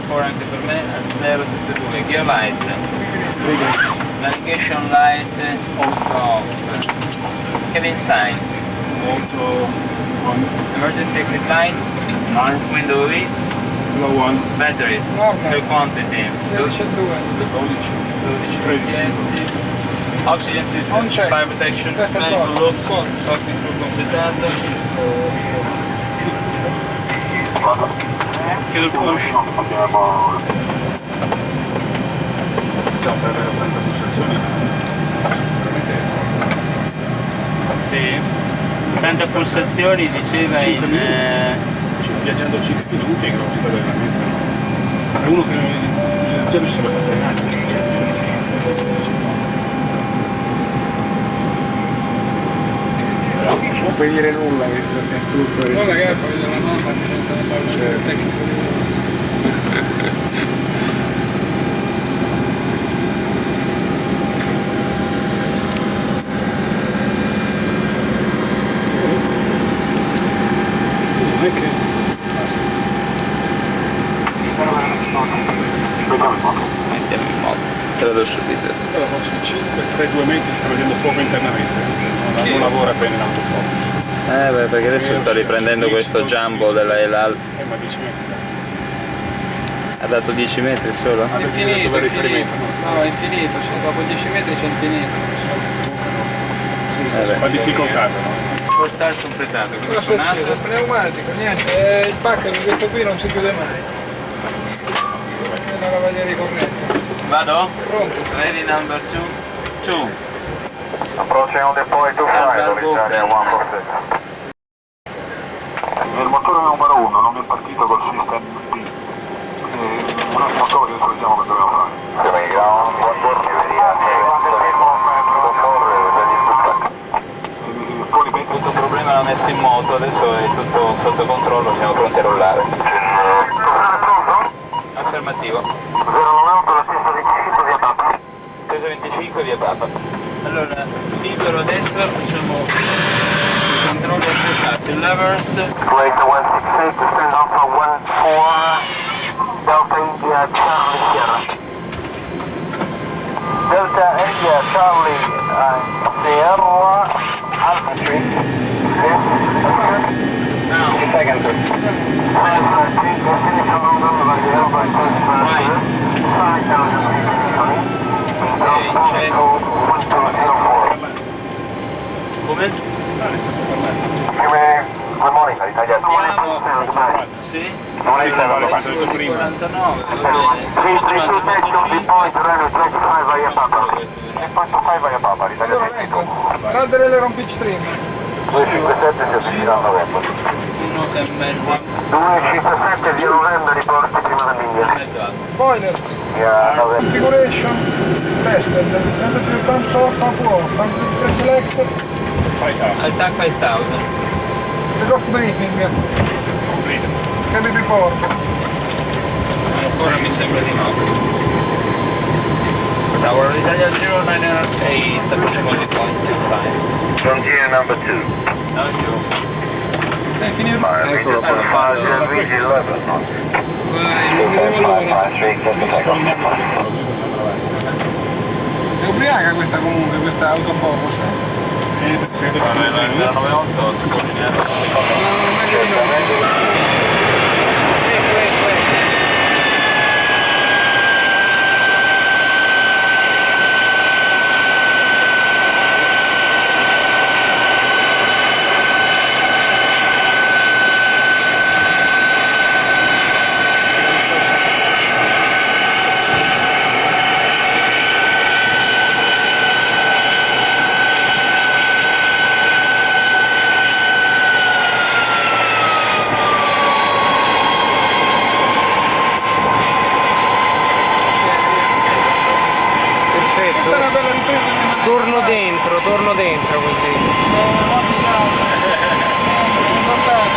4 anche per me, 0 tutte e due. Gear lights. Navigation lights off. Cabin sign. Auto on. Emergency exit lights. On. Window lead. Low one. Batteries. Guarda. Fuel quantity. 12 e 2. 12. 12 richiesti. Oxygen system. Non c'è. Fire protection. Questo è Manifold buono. loops. Software crew completato. Chiudo il push. Iniziamo per avere tanta pulsazione. Sì. 80 pulsazioni diceva 5 in... viaggiando 5 minuti che non ci deve veramente. È uno che già ci sia abbastanza allenati. Non puoi dire nulla, visto che è tutto. Poi magari poi della mamma diventa una parte tecnico di... Non è che. Mettiamo in moto. Credo subito. Allora, sui 5, 3-2 metri sta vedendo fuoco internamente. Non lavora bene l'autofocus. Beh, perché adesso sto riprendendo questo jumbo della Elal. Ma 10 metri. Ha dato 10 metri solo? Ah, Infinito, dove infinito. riferimento? No, è infinito, cioè, dopo 10 metri c'è infinito. Fa difficoltà però. Full start completato, quindi Cosa suonato. succede? Pneumatico, niente, il pacco di questo qui non si chiude mai. È una lavaglia corrente. Vado? Pronto? Ready number 2. 2. Approaching on the point to Standard flight, Italia open. 146. Il motore numero 1 non è partito col system B. Un attimo solo che adesso vediamo che dobbiamo fare. Ground 1 puoi ripetere? Tutto problema l'ha messo in moto, adesso è tutto sotto controllo, siamo pronti a rollare. Affermativo. 098 la stessa 25 via Papa. Preso 25 via Papa. Allora, libero a destra, facciamo il controllo assestato. Levers. Wait 168 to stand Alpha 14 Delta India Charlie Sierra. Delta India Charlie Sierra Alpha 3. Now, 2 seconds. check. Come? Good morning, Italia. Sì. Non è Vale stato quanto ho detto prima. 49, va bene. 332 point runway 25 via Papa. 3.5 via Papa, l'Italia. Allora ecco, radere le rompicstream. 257 si avvicina al novembre. 1,5. 257 di novembre riporti prima dell'India. Mezzo alto. Spoilers. Via novembre. Configuration. Tested. Send to thumbs off, up off. Pre-select. Attack 5000. Take off briefing. Cabin report. Ancora mi sembra di no. Tower Italia 098, approximately 0.25. Frontier number 2. No, giù. Stai finendo? Eccolo qua, fanno. Vai, non vedevo l'ora. È ubriaca questa comunque, questa autofocus. La 98 si può lineare. torno dentro così.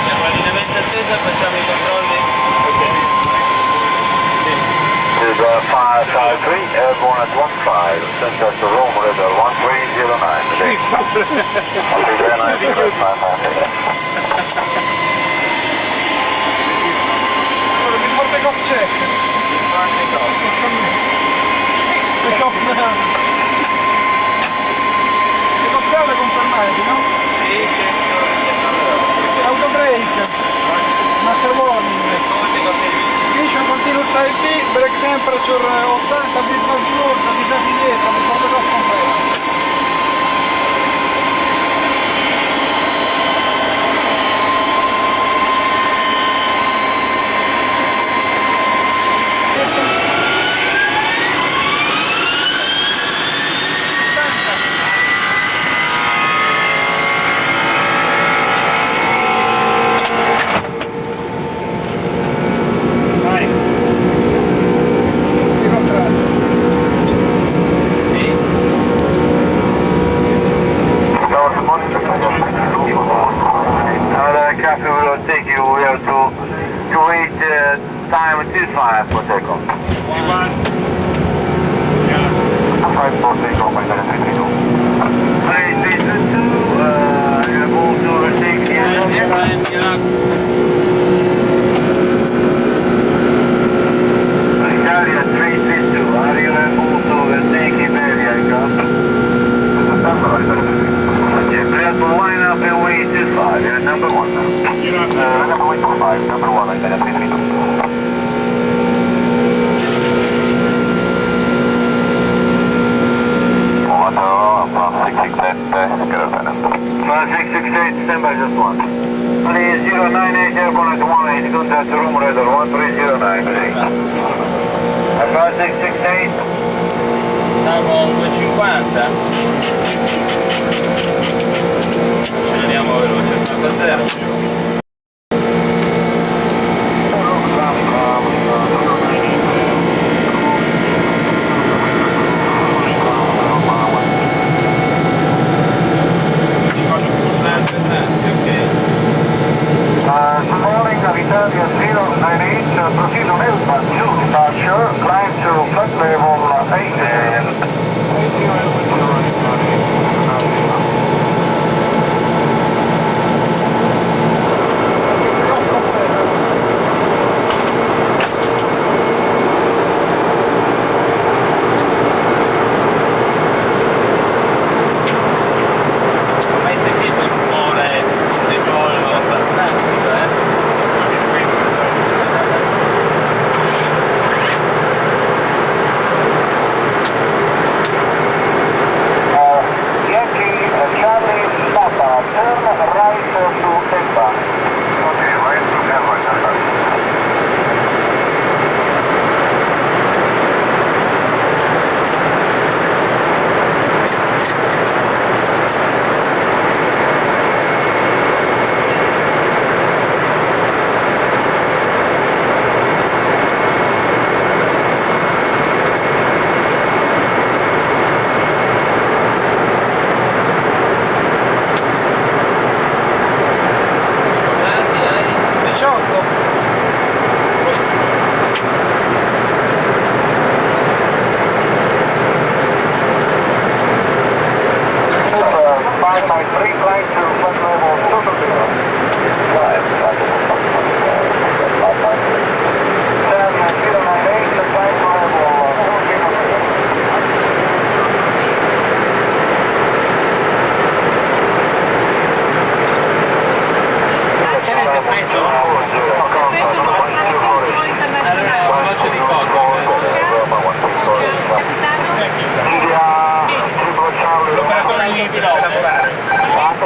Siamo allineamento attesa, facciamo i controlli. Ok. Sì. 553, airborne at 15, center to room radar 1309. Allora, mi porta off check. side B, break temperature 80, bit no close, avvisati dietro, mi porto la sconfitta. Vai. Di contrasto. Copy will take you to wait time 25 for takeoff. One. Yeah. 5 for takeoff by 332. 332, you're able to retake the Italia 332, are you able to retake Iberia aircraft? Okay, clear to line up and wait 25, you're number 1 now. You're not. Number 125, number 1, Italia 332. From 668, stand by just one. Please 098 airborne at 18, contact room radar 1309, please. Advance 668. Siamo 250. Acceleriamo veloce, 80. Good morning, Italia 098, proceed on Elba 2 departure, climb to flight level 8. Ho mai sentito il rumore di pollo fantastico, Yankee Charlie Papa, turn right to Elba. Okay, right to Elba,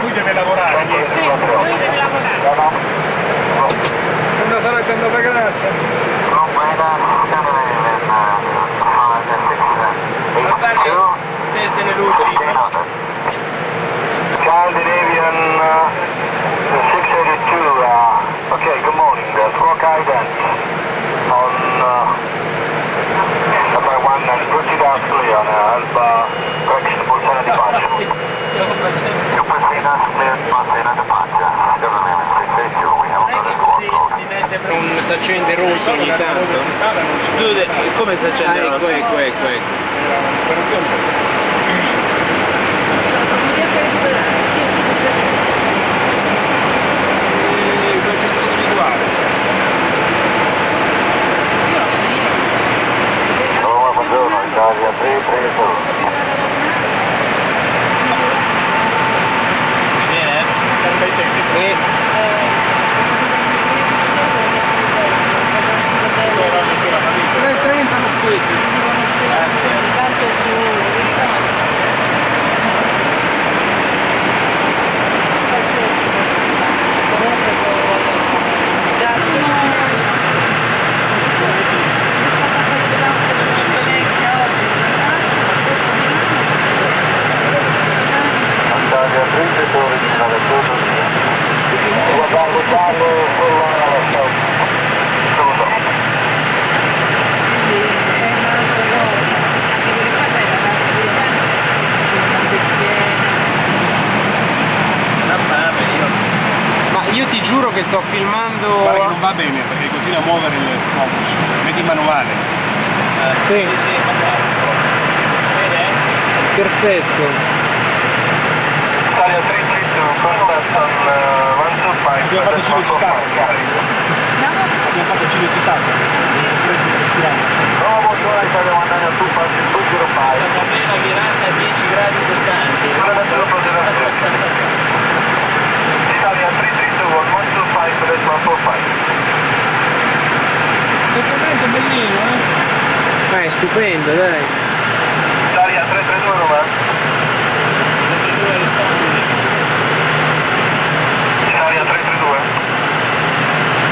Lui deve lavorare. Sì, lui deve lavorare. È andata la candela grassa. Per fare test delle luci. Scandinavian 682, okay, good morning, squawk ident on by 1 and proceed out clear on Alpha, correction, Bolsena departure. You proceed out clear, Bolsena departure. Government 682, we have another squawk code. Un saccente rosso ogni tanto. Si stava, non c'è Tu, come si accende Ah, il rosso? ecco. era una disperazione. Quel gestito individuale, sì. Roma, buongiorno, Italia 332. Viene? Per bei tempi, sì. Allora, sto filmando. Guarda che non va bene perché continua a muovere il focus. Metti manuale. Sì, Sì, vede? perfetto. Italia 332, contact on 125. Abbiamo fatto Cinecittà. Abbiamo fatto Cinecittà. Bravo, Italia 192, 205. Va bene, virata a 10 gradi costanti. Italia 332, 125, that's 145. Documento bellino, È stupendo, dai. Italia 332, Roma. Italia 332.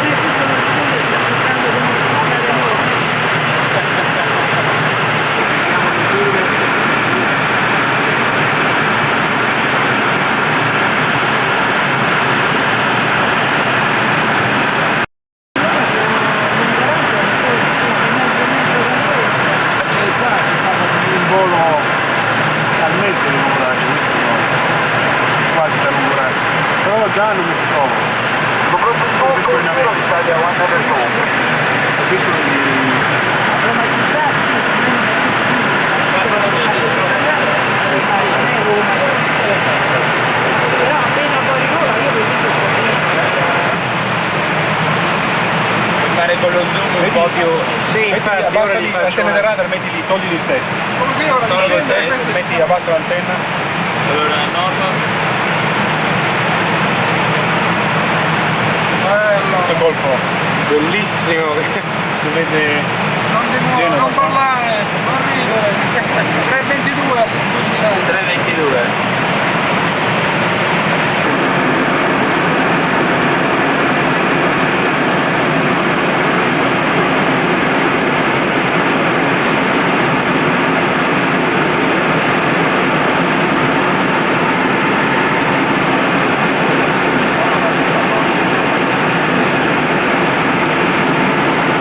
Questo non risponde, sta cercando di mostrare noi. Un volo al mese di lunguraggio, questo no. Quasi da lunguraggio. Però già non mi si trova. Soprattutto Italia 192. Capiscono di... Roma città, sì, però appena fuori vola io vi dico Fare con lo zoom un po' più. Sì, infatti, abbassa ora lì li faccio l'antenna del radar, metti lì, togli il test. quello qui ora Tolgo il discende, test, senti, Metti, abbassa l'antenna. Allora, normal. Questo bello, golfo bellissimo. si vede non di nuovo, Genova. non parlare, non ridere, 322 a 160. 322.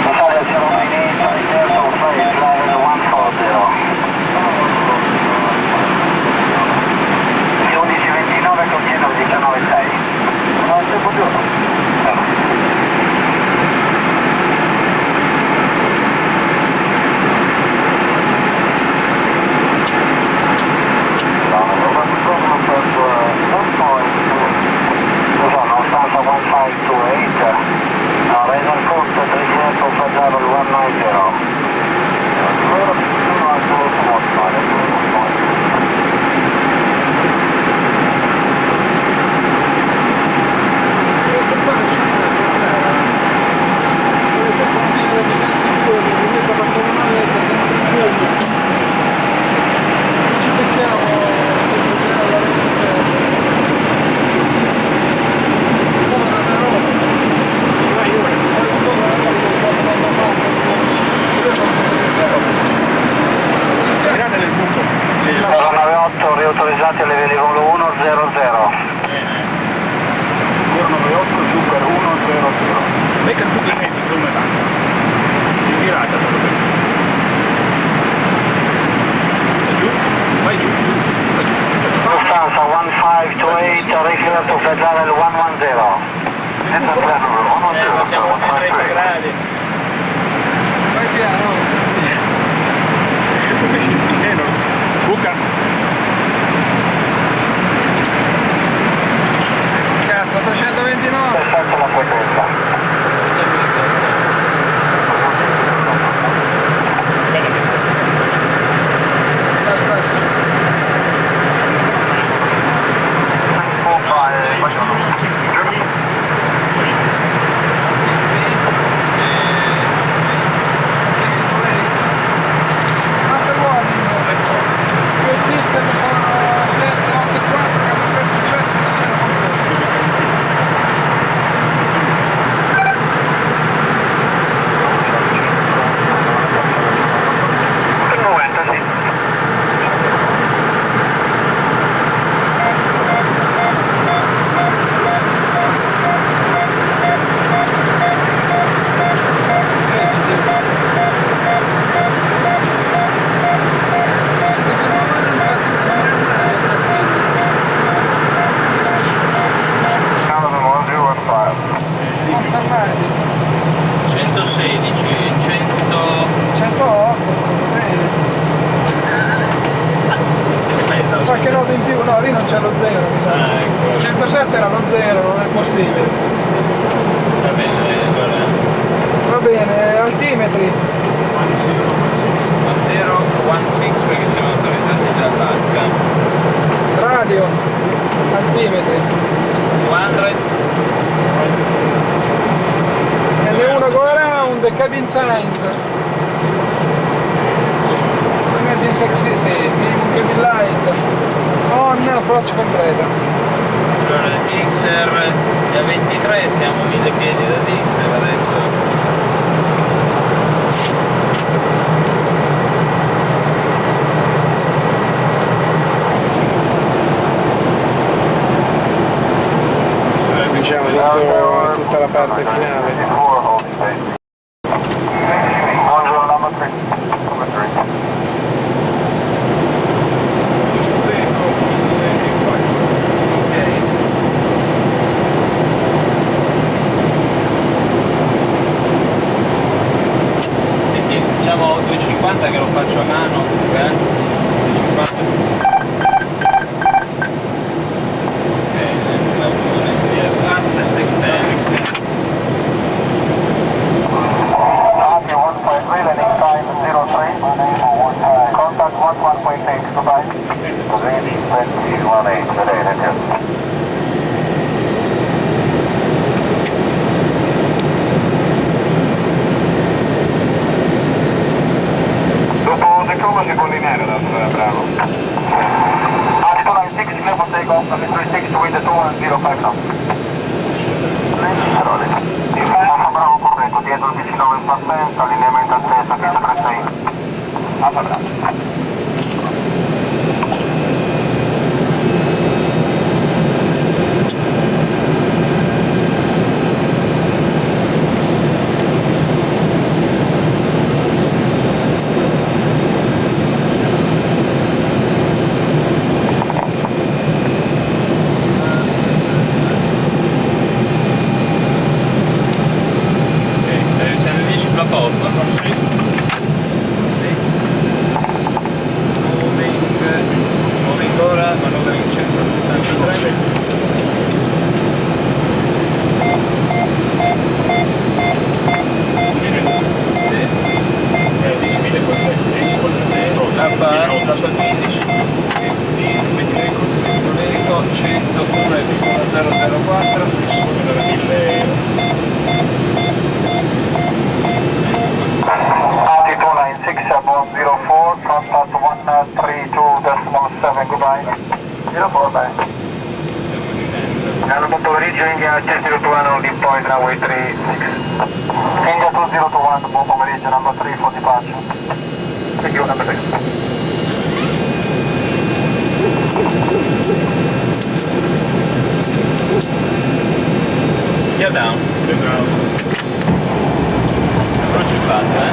Italia 098, flight level 140. P1129 contiene 196. Buongiorno. Stanza 1528, Razer Coast 300, Federal 190. grande nel buco. Sì, sì. 098 riautorizzati a livelli volo 100. 098 giù per 100. Becca il buco in mezzo, come là. In virata proprio. Da giù, vai giù, giù, giù, da giù. Stanza 1528, refill to Federal 110. Siamo a 30 gradi. Vai piano. Buca. Cazzo, 329. Perfetto la frequenza. Aspetta. scrivere. Va bene, allora. Va bene, altimetri. 1016 perché siamo autorizzati dall'H. Radio. Altimetri. 200. N1 go around, cabin signs. Emergency sexy, sì, minimum cabin light. On, approach completa. Allora, Dixer è a 23, siamo 1000 piedi da Dixer adesso. Diciamo tutta la parte finale. Buongiorno, number 3. Number 3. Quindi diciamo 250 che lo faccio a mano, 250. Copy 153, landing time 03. Contact 11.8, goodbye. 32018, today, that's it. Dopo Tacoma si può lineare da Bravo. Altitude 6, clear for takeoff, Mr. 6 to wind 2105 knots. Alfa Bravo corretto, dietro il 19 in partenza, allineamento altezza, pista 36. Alfa Bravo. Stai facendo 10 flap off? Sì. Moving ora, manovering 163. Tappa 15. Eco 101,004. Altitude line 6 above 04, contact 132.7, goodbye. 04, bye. Buon pomeriggio, India 2021, deep point, runway 36. India 2021, buon pomeriggio, number 3 for departure. Thank you, number 6. Gear down. Approccio fatto,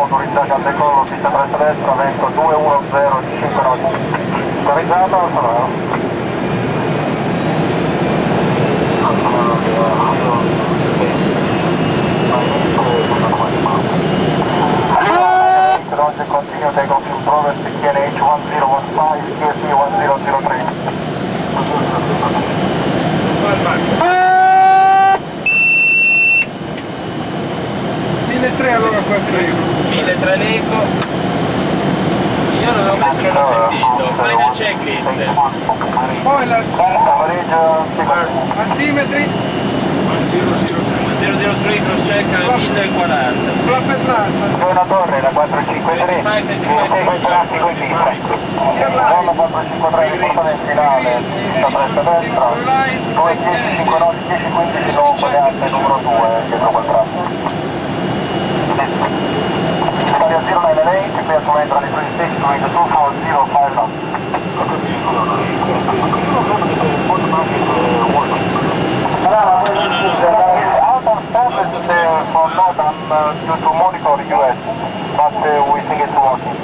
Autorizzati al decollo, pista presso destra, vento 21059. Autorizzato, sono. Roger, continue takeoff in progress, QNH 1015, QSE 1003. 1003 allora qua frego. 1003 l'eco. Io non l'ho messo, non l'ho sentito. Final checklist. Spoilers. Altimetri. 003 cross check al 1040. Flap e slant. Buona torre, la 453, mi segue il traffico in pista. Zona 453, riportata in finale, pista presso destra, 21059, 1015 dopo le altre numero 2, dietro quel traffico. Italia 098, clear to enter on the 36 to 24059. Out of service for Northern due to monitor US, but we think it's working.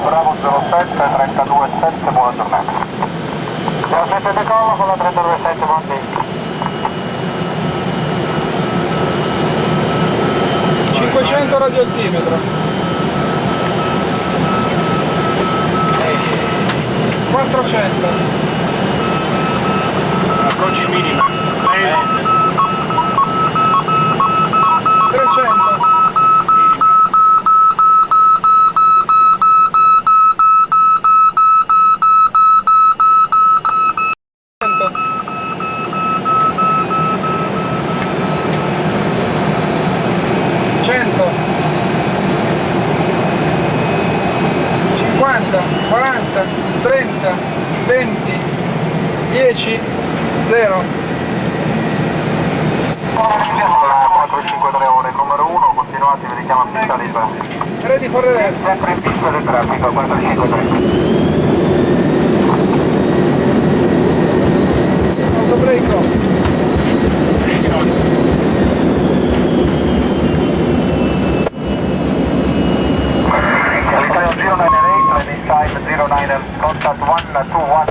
Bravo 07, 32,7, buona giornata. 07 decollo con la 32,7, buon 500 radioaltimetro. 400. Approcci minima. 300. Cento. 50, 40, 30, 20, 10, 0. 453 ore, numero 1, continuate, vi richiamo a pista libera. Ready for reverse. Sempre in pista del traffico, 453. Auto break off. Italia 098, landing time 09, contact 121.